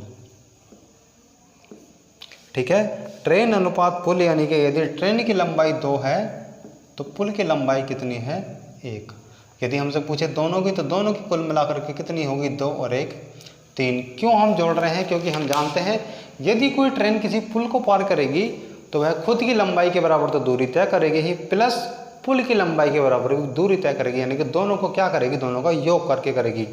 ठीक है, ट्रेन अनुपात पुल, यानी कि यदि ट्रेन की लंबाई 2 है तो पुल की लंबाई कितनी है, 1। यदि हमसे पूछे दोनों की, तो दोनों की कुल मिलाकर के कितनी होगी, 2 और 1 3। क्यों हम जोड़ रहे हैं, क्योंकि हम जानते हैं यदि कोई ट्रेन किसी पुल को पार करेगी तो वह खुद की लंबाई के बराबर तो दूरी तय करेगी ही, प्लस पुल की लंबाई के बराबर दूरी तय करेगी, यानी कि दोनों को क्या करेगी, दोनों का योग करके करेगी।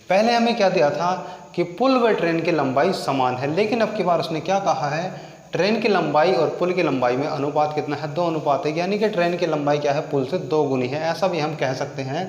पहले हमें क्या दिया था कि पुल व ट्रेन की लंबाई समान है, लेकिन अब की बार उसने क्या कहा है, ट्रेन की लंबाई और पुल की लंबाई में अनुपात कितना है, 2:1, यानी कि ट्रेन की लंबाई क्या है, पुल से 2 गुनी है। ऐसा भी हम कह सकते हैं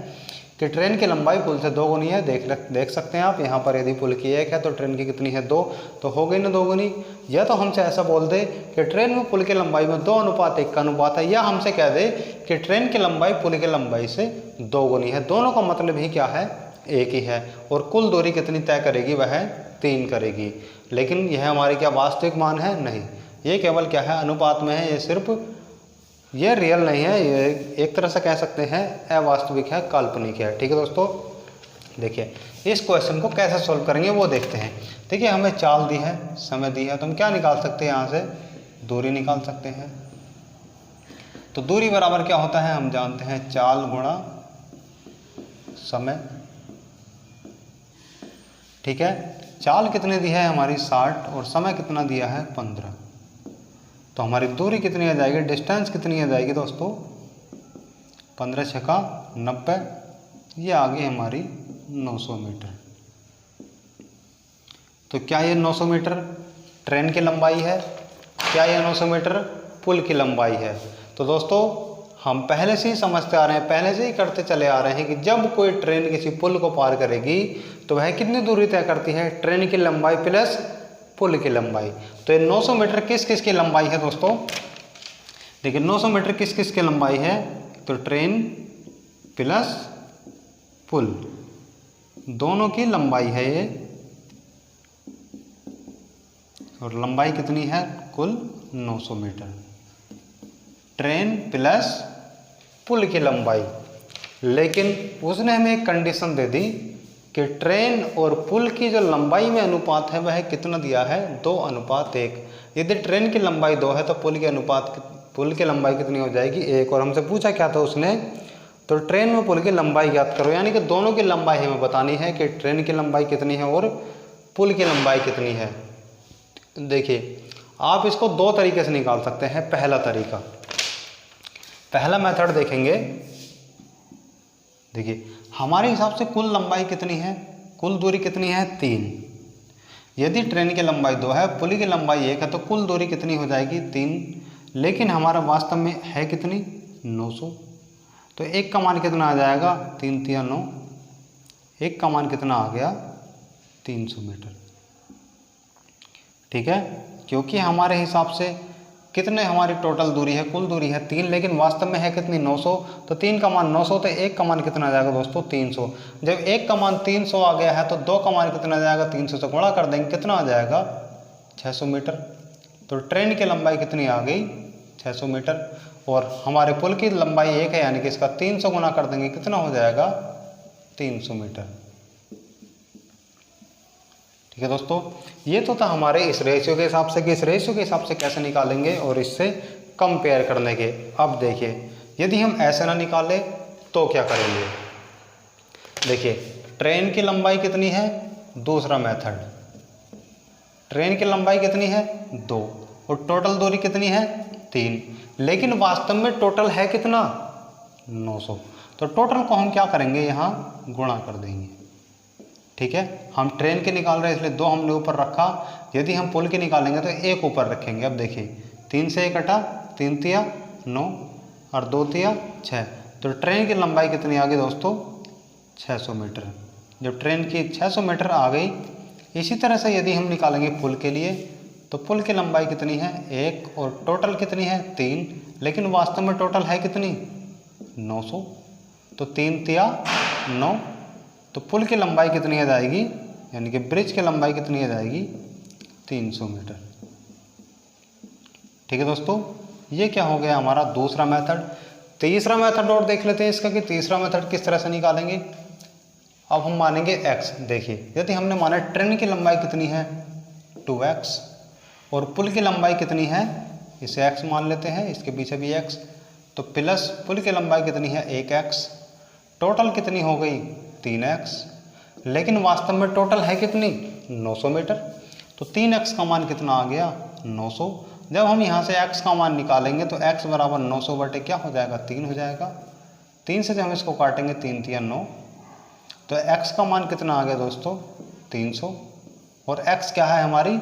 कि ट्रेन की लंबाई पुल से 2 गुनी है। देख सकते हैं आप यहाँ पर, यदि पुल की 1 है तो ट्रेन की कितनी है, 2, तो हो गई ना 2 गुनी। या तो हमसे ऐसा बोल दे कि ट्रेन में पुल की लंबाई में 2:1 का अनुपात है, या हमसे कह दे कि ट्रेन की लंबाई पुल की लंबाई से 2 गुनी है। दोनों का मतलब ही क्या है, एक ही है। और कुल दूरी कितनी तय करेगी, वह 3 करेगी। लेकिन यह हमारी क्या वास्तविक मान है, नहीं, ये केवल क्या है, अनुपात में है। ये सिर्फ, ये रियल नहीं है, ये एक तरह से कह सकते हैं अवास्तविक है, काल्पनिक है। ठीक है दोस्तों, देखिए इस क्वेश्चन को कैसे सोल्व करेंगे वो देखते हैं। देखिए हमें चाल दी है, समय दी है, तो हम क्या निकाल सकते हैं, यहाँ से दूरी निकाल सकते हैं। तो दूरी बराबर क्या होता है, हम जानते हैं, चाल गुणा समय। ठीक है, चाल कितनी दी है हमारी 60 और समय कितना दिया है 15। तो हमारी दूरी कितनी आ जाएगी, डिस्टेंस कितनी आ जाएगी दोस्तों, 15 छक्का 90, ये आ गई हमारी 900 मीटर। तो क्या ये 900 मीटर ट्रेन की लंबाई है, क्या ये 900 मीटर पुल की लंबाई है? तो दोस्तों हम पहले से ही समझते आ रहे हैं, पहले से ही करते चले आ रहे हैं कि जब कोई ट्रेन किसी पुल को पार करेगी तो वह कितनी दूरी तय करती है, ट्रेन की लंबाई प्लस पुल की लंबाई। तो ये 900 मीटर किस किस की लंबाई है दोस्तों, देखिए 900 मीटर किस किस की लंबाई है, तो ट्रेन प्लस पुल दोनों की लंबाई है ये, और लंबाई कितनी है कुल 900 मीटर, ट्रेन प्लस पुल की लंबाई। लेकिन उसने हमें एक कंडीशन दे दी कि ट्रेन और पुल की जो लंबाई में अनुपात है वह कितना दिया है, 2:1। यदि ट्रेन की लंबाई 2 है तो पुल की लंबाई कितनी हो जाएगी 1। और हमसे पूछा क्या था उसने, तो ट्रेन में पुल की लंबाई ज्ञात करो, यानी कि दोनों की लंबाई हमें बतानी है कि ट्रेन की लंबाई कितनी है और पुल की लंबाई कितनी है। देखिए आप इसको 2 तरीके से निकाल सकते हैं। पहला मेथड देखेंगे, देखिए हमारे हिसाब से कुल लंबाई कितनी है, कुल दूरी कितनी है 3। यदि ट्रेन की लंबाई 2 है, पुल की लंबाई 1 है, तो कुल दूरी कितनी हो जाएगी 3। लेकिन हमारा वास्तव में है कितनी 900। तो 1 का मान कितना आ जाएगा 3 3 9, 1 का मान कितना आ गया 300 मीटर। ठीक है, क्योंकि हमारे हिसाब से कितने हमारी टोटल दूरी है, कुल दूरी है 3, लेकिन वास्तव में है कितनी 900। तो 3 का मान 900, तो 1 का मान कितना आ जाएगा दोस्तों 300। जब 1 का मान 300 आ गया है तो 2 का मान कितना आ जाएगा, 300 से गुणा कर देंगे, कितना आ जाएगा 600 मीटर। तो ट्रेन की लंबाई कितनी आ गई 600 मीटर, और हमारे पुल की लंबाई 1 है, यानी कि इसका 300 गुना कर देंगे, कितना हो जाएगा 300 मीटर। ठीक है दोस्तों, ये तो था हमारे इस रेशियो के हिसाब से कि इस रेशियो के हिसाब से कैसे निकालेंगे और इससे कंपेयर करने के। अब देखिए यदि हम ऐसे ना निकाले तो क्या करेंगे, देखिए ट्रेन की लंबाई कितनी है, दूसरा मेथड, ट्रेन की लंबाई कितनी है 2 और टोटल दूरी कितनी है 3, लेकिन वास्तव में टोटल है कितना 900। तो टोटल को हम क्या करेंगे, यहाँ गुणा कर देंगे। ठीक है, हम ट्रेन के निकाल रहे हैं इसलिए 2 हमने ऊपर रखा, यदि हम पुल के निकालेंगे तो 1 ऊपर रखेंगे। अब देखिए 3 से 1 कटा, 3 तिया 9 और 2 तिया 6। तो ट्रेन की लंबाई कितनी आ गई दोस्तों 600 मीटर। जब ट्रेन की 600 मीटर आ गई, इसी तरह से यदि हम निकालेंगे पुल के लिए, तो पुल की लंबाई कितनी है 1 और टोटल कितनी है 3, लेकिन वास्तव में टोटल है कितनी 900। तो 3 तिया 9, तो पुल की लंबाई कितनी आ जाएगी, यानी कि ब्रिज की लंबाई कितनी आ जाएगी 300 मीटर। ठीक है दोस्तों, ये क्या हो गया हमारा दूसरा मेथड। तीसरा मेथड और देख लेते हैं इसका कि तीसरा मेथड किस तरह से निकालेंगे। अब हम मानेंगे x। देखिए यदि हमने माना ट्रेन की लंबाई कितनी है 2x और पुल की लंबाई कितनी है, इसे x मान लेते हैं, इसके पीछे भी x, तो प्लस पुल की लंबाई कितनी है 1x, टोटल कितनी हो गई 3x, लेकिन वास्तव में टोटल है कितनी 900 मीटर। तो 3x का मान कितना आ गया 900। जब हम यहाँ से x का मान निकालेंगे तो x बराबर 900 बटे क्या हो जाएगा 3 हो जाएगा। 3 से जब हम इसको काटेंगे 3 तिया 9, तो x का मान कितना आ गया दोस्तों 300। और x क्या है हमारी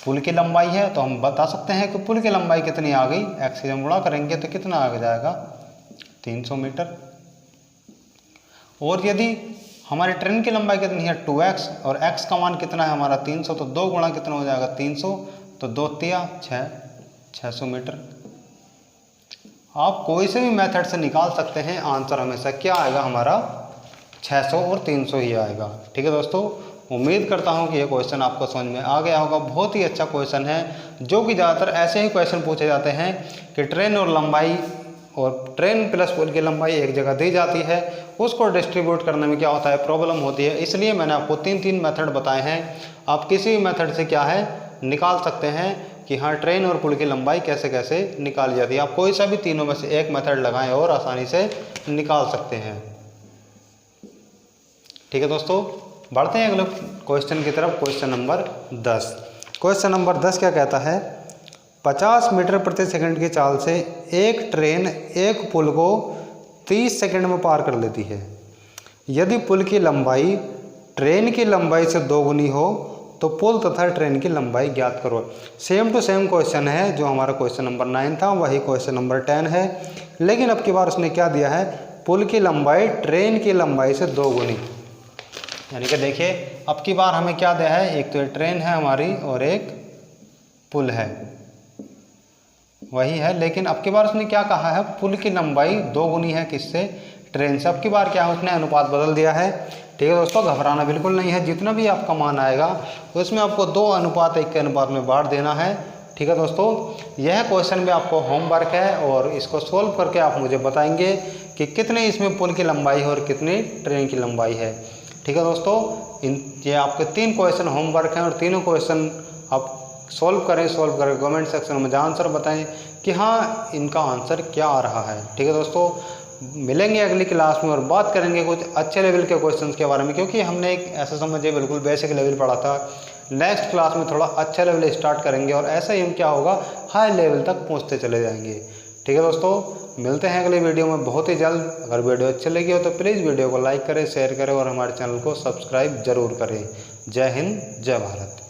पुल की लंबाई है, तो हम बता सकते हैं कि पुल की लंबाई कितनी आ गई, x से जब गुणा करेंगे तो कितना आ जाएगा 300 मीटर। और यदि हमारी ट्रेन की लंबाई कितनी है 2x और x का मान कितना है हमारा 300, तो 2 गुणा कितना हो जाएगा 300, तो 2 तिया 600 मीटर। आप कोई से भी मेथड से निकाल सकते हैं, आंसर हमेशा क्या आएगा हमारा 600 और 300 ही आएगा। ठीक है दोस्तों, उम्मीद करता हूं कि ये क्वेश्चन आपको समझ में आ गया होगा। बहुत ही अच्छा क्वेश्चन है, जो कि ज़्यादातर ऐसे ही क्वेश्चन पूछे जाते हैं कि ट्रेन और लंबाई और ट्रेन प्लस पुल की लंबाई एक जगह दी जाती है, उसको डिस्ट्रीब्यूट करने में क्या होता है प्रॉब्लम होती है। इसलिए मैंने आपको 3 मेथड बताए हैं। आप किसी भी मेथड से क्या है निकाल सकते हैं कि हाँ ट्रेन और पुल की लंबाई कैसे कैसे निकाली जाती है। आप कोई सा भी तीनों में से एक मेथड लगाएं और आसानी से निकाल सकते हैं। ठीक है दोस्तों, बढ़ते हैं अगले क्वेश्चन की तरफ। Question number 10। क्वेश्चन नंबर 10 क्या कहता है, 50 मीटर प्रति सेकंड की चाल से एक ट्रेन एक पुल को 30 सेकंड में पार कर लेती है। यदि पुल की लंबाई ट्रेन की लंबाई से 2 गुनी हो तो पुल तथा ट्रेन की लंबाई ज्ञात करो। सेम टू सेम क्वेश्चन है जो हमारा क्वेश्चन नंबर 9 था, वही क्वेश्चन नंबर 10 है, लेकिन अब की बार उसने क्या दिया है, पुल की लंबाई ट्रेन की लंबाई से 2 गुनी। यानी कि देखिए अब की बार हमें क्या दिया है, एक तो ट्रेन है हमारी और एक पुल है, वही है, लेकिन अब की बार उसने क्या कहा है, पुल की लंबाई 2 गुनी है किससे, ट्रेन से। अब की बार क्या है, उसने अनुपात बदल दिया है। ठीक है दोस्तों, घबराना बिल्कुल नहीं है, जितना भी आपका मान आएगा तो उसमें आपको 2:1 के अनुपात में बांट देना है। ठीक है दोस्तों, यह क्वेश्चन भी आपको होमवर्क है और इसको सोल्व करके आप मुझे बताएंगे कि कितनी इसमें पुल की लंबाई है और कितनी ट्रेन की लंबाई है। ठीक है दोस्तों, ये आपके 3 क्वेश्चन होमवर्क हैं और तीनों क्वेश्चन आप सोल्व करें कमेंट सेक्शन में मुझे आंसर बताएं कि हाँ इनका आंसर क्या आ रहा है। ठीक है दोस्तों, मिलेंगे अगली क्लास में और बात करेंगे कुछ अच्छे लेवल के क्वेश्चंस के बारे में, क्योंकि हमने एक ऐसा समझिए बिल्कुल बेसिक लेवल पढ़ा था। नेक्स्ट क्लास में थोड़ा अच्छा लेवल स्टार्ट करेंगे और ऐसा ही हम क्या होगा, हाई लेवल तक पहुँचते चले जाएंगे। ठीक है दोस्तों, मिलते हैं अगले वीडियो में बहुत ही जल्द। अगर वीडियो अच्छी लगी हो तो प्लीज़ वीडियो को लाइक करें, शेयर करें और हमारे चैनल को सब्सक्राइब जरूर करें। जय हिंद, जय भारत।